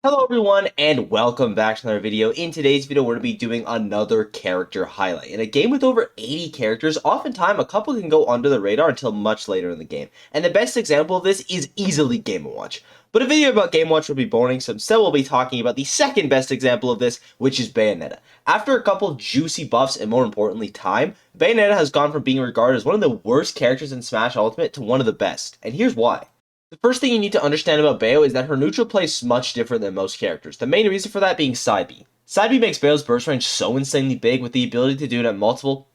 Hello everyone and welcome back to another video. In today's video we're going to be doing another character highlight. In a game with over 80 characters, oftentimes a couple can go under the radar until much later in the game. And the best example of this is easily Game & Watch. But a video about Game & Watch would be boring, so instead we'll be talking about the second best example of this, which is Bayonetta. After a couple juicy buffs and more importantly time, Bayonetta has gone from being regarded as one of the worst characters in Smash Ultimate to one of the best. And here's why. The first thing you need to understand about Bayo is that her neutral play is much different than most characters, the main reason for that being side B. Side B makes Bayo's burst range so insanely big with the ability to do it at multiple,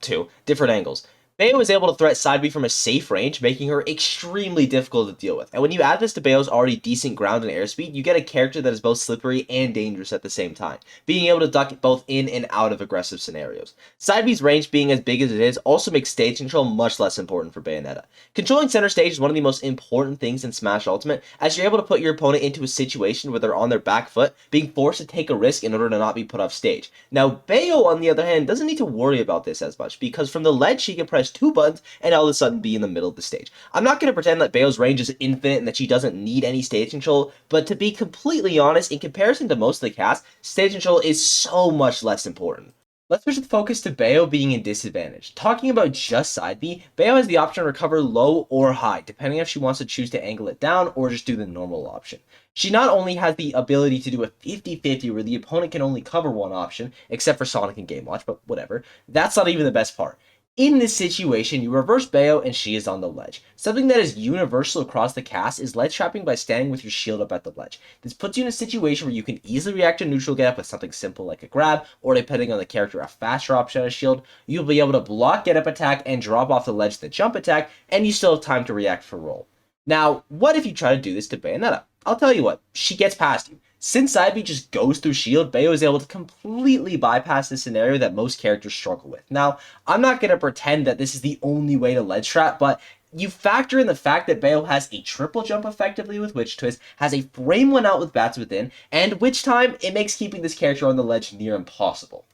different angles. Bayo is able to threat side B from a safe range, making her extremely difficult to deal with. And when you add this to Bayo's already decent ground and airspeed, you get a character that is both slippery and dangerous at the same time, being able to duck both in and out of aggressive scenarios. Side B's range being as big as it is also makes stage control much less important for Bayonetta. Controlling center stage is one of the most important things in Smash Ultimate, as you're able to put your opponent into a situation where they're on their back foot, being forced to take a risk in order to not be put off stage. Now, Bayo, on the other hand, doesn't need to worry about this as much, because from the ledge she can press 2 buttons and all of a sudden be in the middle of the stage. I'm not going to pretend that Bayo's range is infinite and that she doesn't need any stage control, but to be completely honest, in comparison to most of the cast, stage control is so much less important. Let's switch the focus to Bayo being in disadvantage. Talking about just side B, Bayo has the option to recover low or high, depending if she wants to choose to angle it down or just do the normal option. She not only has the ability to do a 50-50 where the opponent can only cover one option, except for Sonic and Game Watch, but whatever, that's not even the best part. In this situation, you reverse Bayo and she is on the ledge. Something that is universal across the cast is ledge trapping by standing with your shield up at the ledge. This puts you in a situation where you can easily react to neutral get up with something simple like a grab, or depending on the character, a faster option on a shield. You'll be able to block get up attack and drop off the ledge the jump attack, and you still have time to react for roll. Now, what if you try to do this to Bayonetta? I'll tell you what, she gets past you. Since side B just goes through shield, Bayo is able to completely bypass the scenario that most characters struggle with. Now, I'm not going to pretend that this is the only way to ledge trap, but you factor in the fact that Bayo has a triple jump effectively with Witch Twist, has a frame one out with Bats Within, and Witch Time, it makes keeping this character on the ledge near impossible.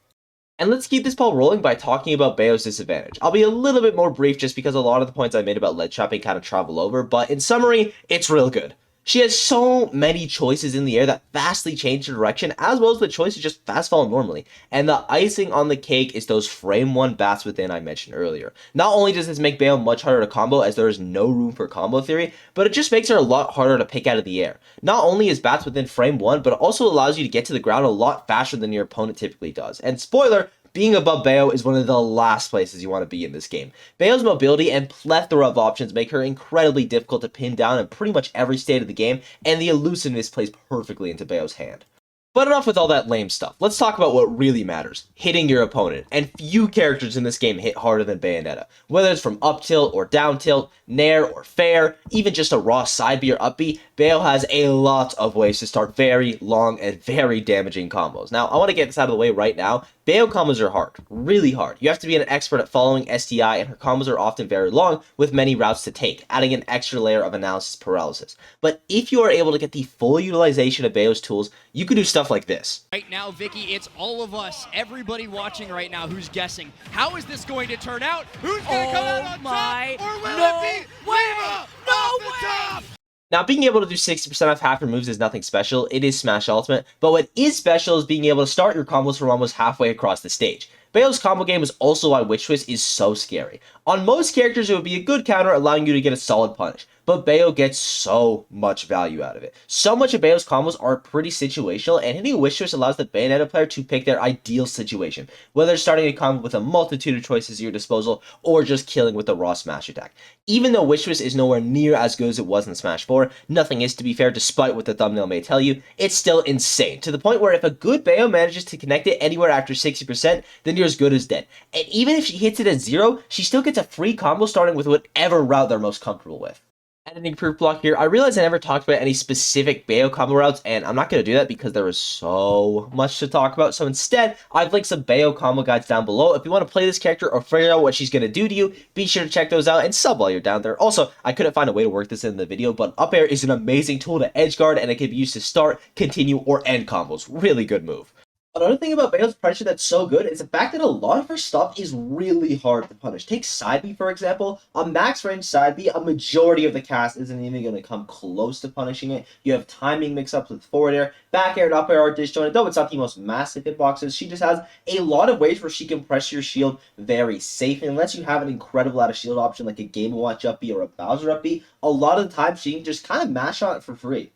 And let's keep this ball rolling by talking about Bayo's disadvantage. I'll be a little bit more brief just because a lot of the points I made about ledge trapping kind of travel over, but in summary, it's real good. She has so many choices in the air that vastly change the direction, as well as the choice to just fast fall normally. And the icing on the cake is those frame 1 Bats Within I mentioned earlier. Not only does this make Bayo much harder to combo, as there is no room for combo theory, but it just makes her a lot harder to pick out of the air. Not only is Bats Within frame 1, but it also allows you to get to the ground a lot faster than your opponent typically does. And spoiler, being above Bayo is one of the last places you want to be in this game. Bayo's mobility and plethora of options make her incredibly difficult to pin down in pretty much every state of the game, and the elusiveness plays perfectly into Bayo's hand. But enough with all that lame stuff. Let's talk about what really matters, hitting your opponent. And few characters in this game hit harder than Bayonetta. Whether it's from up tilt or down tilt, nair or fair, even just a raw side B or up B, Bayo has a lot of ways to start very long and very damaging combos. Now, I want to get this out of the way right now. Bayo combos are hard, really hard. You have to be an expert at following STI, and her combos are often very long, with many routes to take, adding an extra layer of analysis paralysis. But if you are able to get the full utilization of Bayo's tools, you can do stuff like this. Right now, Vicky, it's all of us, everybody watching right now who's guessing. How is this going to turn out? Who's going to come out on top? Or will it be Leva off the top? Now, being able to do 60% off half your moves is nothing special. It is Smash Ultimate, but what is special is being able to start your combos from almost halfway across the stage. Bayo's combo game is also why Witch Twist is so scary. On most characters, it would be a good counter, allowing you to get a solid punish, but Bayo gets so much value out of it. So much of Bayo's combos are pretty situational, and hitting a Witch Twist allows the Bayonetta player to pick their ideal situation, whether starting a combo with a multitude of choices at your disposal, or just killing with a raw smash attack. Even though Witch Twist is nowhere near as good as it was in Smash 4, nothing is, to be fair, despite what the thumbnail may tell you, it's still insane, to the point where if a good Bayo manages to connect it anywhere after 60%, then you're as good as dead. And even if she hits it at 0, she still gets a free combo starting with whatever route they're most comfortable with. Editing proof block here. I realize I never talked about any specific Bayo combo routes, and I'm not going to do that because there is so much to talk about. So instead, I've linked some Bayo combo guides down below. If you want to play this character or figure out what she's going to do to you, be sure to check those out and sub while you're down there. Also, I couldn't find a way to work this in the video, but up air is an amazing tool to edge guard, and it can be used to start, continue, or end combos. Really good move. Another thing about Bayo's pressure that's so good is the fact that a lot of her stuff is really hard to punish. Take side B, for example. A max range side B, a majority of the cast isn't even going to come close to punishing it. You have timing mix-ups with forward air, back air, and up air are disjointed. Though it's not the most massive hitboxes, she just has a lot of ways where she can press your shield very safely. Unless you have an incredible out of shield option like a Game & Watch up B or a Bowser up B, a lot of the time she can just kind of mash on it for free.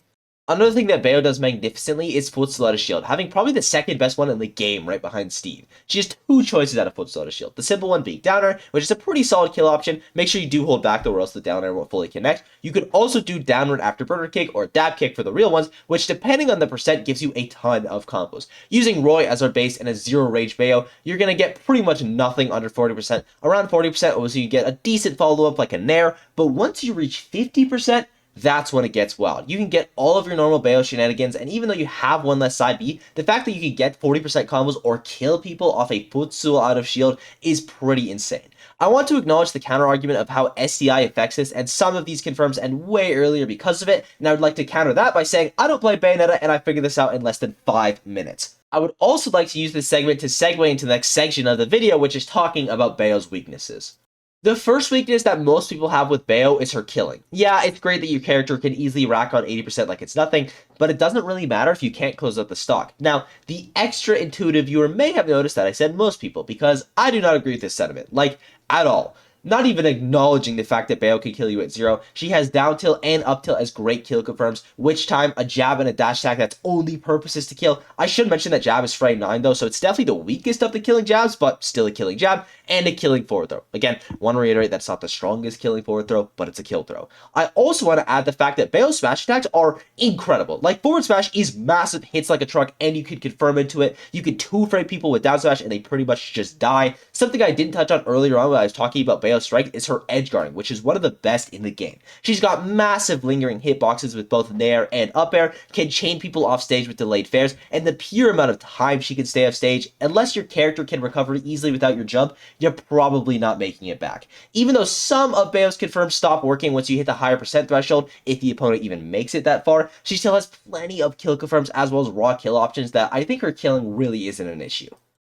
Another thing that Bayo does magnificently is foot out shield, having probably the second best one in the game right behind Steve. She has two choices out of foot out shield. The simple one being downer, which is a pretty solid kill option. Make sure you do hold back though or else the downer won't fully connect. You could also do downward afterburner kick or dab kick for the real ones, which depending on the percent gives you a ton of combos. Using Roy as our base and a zero rage Bayo, you're going to get pretty much nothing under 40%. Around 40% obviously you get a decent follow-up like a Nair, but once you reach 50%, that's when it gets wild. You can get all of your normal Bayo shenanigans, and even though you have one less side B, the fact that you can get 40% combos or kill people off a Futsu out of shield is pretty insane. I want to acknowledge the counter argument of how SDI affects this, and some of these confirms end way earlier because of it, and I would like to counter that by saying I don't play Bayonetta and I figured this out in less than 5 minutes. I would also like to use this segment to segue into the next section of the video, which is talking about Bayo's weaknesses. The first weakness that most people have with Bayo is her killing. Yeah, it's great that your character can easily rack on 80% like it's nothing, but it doesn't really matter if you can't close out the stock. Now, the extra intuitive viewer may have noticed that I said most people, because I do not agree with this sentiment, like, at all. Not even acknowledging the fact that Bayo can kill you at 0. She has down tilt and up tilt as great kill confirms, which time a jab and a dash attack that's only purpose is to kill. I should mention that jab is frame 9 though, so it's definitely the weakest of the killing jabs, but still a killing jab, and a killing forward throw. Again, want to reiterate that's not the strongest killing forward throw, but it's a kill throw. I also want to add the fact that Bayo's smash attacks are incredible. Like, forward smash is massive, hits like a truck, and you can confirm into it. You can two-frame people with down smash, and they pretty much just die. Something I didn't touch on earlier on when I was talking about Bayo's strike is her edge guarding, which is one of the best in the game. She's got massive lingering hitboxes with both nair and up air, can chain people off stage with delayed fares, and the pure amount of time she can stay off stage, unless your character can recover easily without your jump, you're probably not making it back. Even though some of Bayo's confirms stop working once you hit the higher percent threshold, if the opponent even makes it that far, she still has plenty of kill confirms as well as raw kill options that I think her killing really isn't an issue.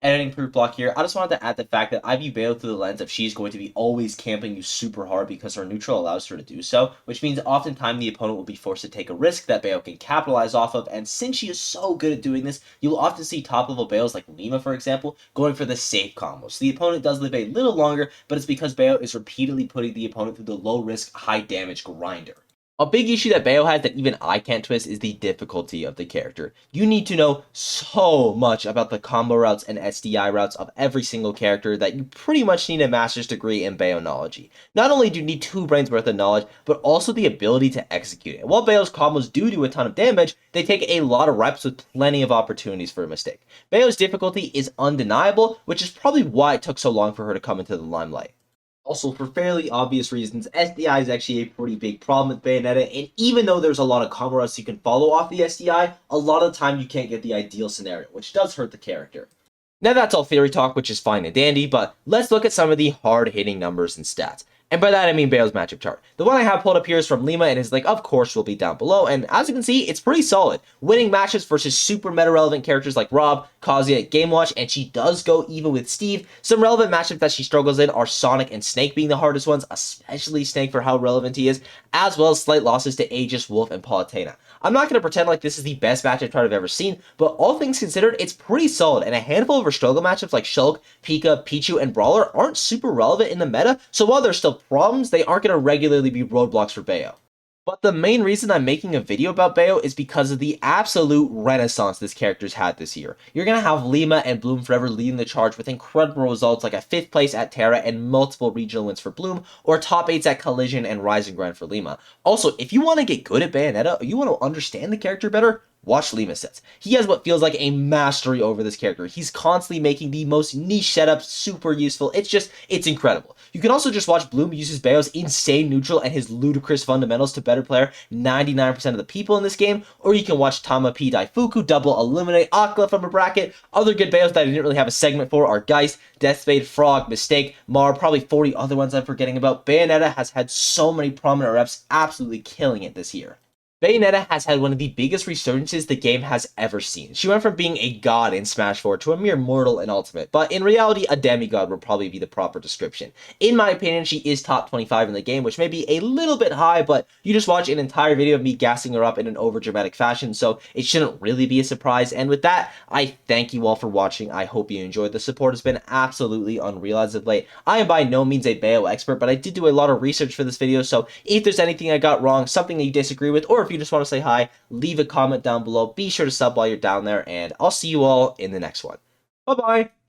Editing proof block here, I just wanted to add the fact that I view Bayo through the lens of she's going to be always camping you super hard because her neutral allows her to do so, which means oftentimes the opponent will be forced to take a risk that Bayo can capitalize off of, and since she is so good at doing this, you'll often see top level Bayos like Lima, for example, going for the safe combo. So the opponent does live a little longer, but it's because Bayo is repeatedly putting the opponent through the low risk, high damage grinder. A big issue that Bayo has that even I can't twist is the difficulty of the character. You need to know so much about the combo routes and SDI routes of every single character that you pretty much need a master's degree in Bayonology. Not only do you need 2 brains worth of knowledge, but also the ability to execute it. While Bayo's combos do a ton of damage, they take a lot of reps with plenty of opportunities for a mistake. Bayo's difficulty is undeniable, which is probably why it took so long for her to come into the limelight. Also, for fairly obvious reasons, SDI is actually a pretty big problem with Bayonetta, and even though there's a lot of combo routes you can follow off the SDI, a lot of the time you can't get the ideal scenario, which does hurt the character. Now that's all theory talk, which is fine and dandy, but let's look at some of the hard-hitting numbers and stats. And by that I mean Bayo's matchup chart. The one I have pulled up here is from Lima, and his link, of course, will be down below, and as you can see, it's pretty solid. Winning matches versus super meta-relevant characters like Rob, Kazuya, Game Watch, and she does go even with Steve. Some relevant matchups that she struggles in are Sonic and Snake being the hardest ones, especially Snake for how relevant he is, as well as slight losses to Aegis, Wolf, and Palutena. I'm not going to pretend like this is the best matchup chart I've ever seen, but all things considered, it's pretty solid, and a handful of her struggle matchups like Shulk, Pika, Pichu, and Brawler aren't super relevant in the meta, so while there's still problems, they aren't going to regularly be roadblocks for Bayo. But the main reason I'm making a video about Bayo is because of the absolute renaissance this character's had this year. You're going to have Lima and Bloom Forever leading the charge with incredible results like a 5th place at Terra and multiple regional wins for Bloom, or top 8s at Collision and Rising Ground for Lima. Also, if you want to get good at Bayonetta, or you want to understand the character better, watch Lima sets. He has what feels like a mastery over this character. He's constantly making the most niche setups super useful. It's incredible. You can also just watch Bloom use his Bayo's insane neutral and his ludicrous fundamentals to better player 99% of the people in this game, or you can watch Tama P Daifuku double eliminate Akla from a bracket. Other good Bayos that I didn't really have a segment for are Geist, Deathspade, Frog, Mistake, Mar, probably 40 other ones I'm forgetting about. Bayonetta has had so many prominent reps absolutely killing it this year. Bayonetta has had one of the biggest resurgences the game has ever seen. She went from being a god in Smash 4 to a mere mortal in Ultimate, but in reality, a demigod would probably be the proper description. In my opinion, she is top 25 in the game, which may be a little bit high, but you just watch an entire video of me gassing her up in an overdramatic fashion, so it shouldn't really be a surprise. And with that, I thank you all for watching. I hope you enjoyed. The support has been absolutely unreal as of late. I am by no means a bayo expert, but I did do a lot of research for this video, so if there's anything I got wrong, something that you disagree with, or if you just want to say hi, leave a comment down below. Be sure to sub while you're down there, and I'll see you all in the next one. Bye-bye!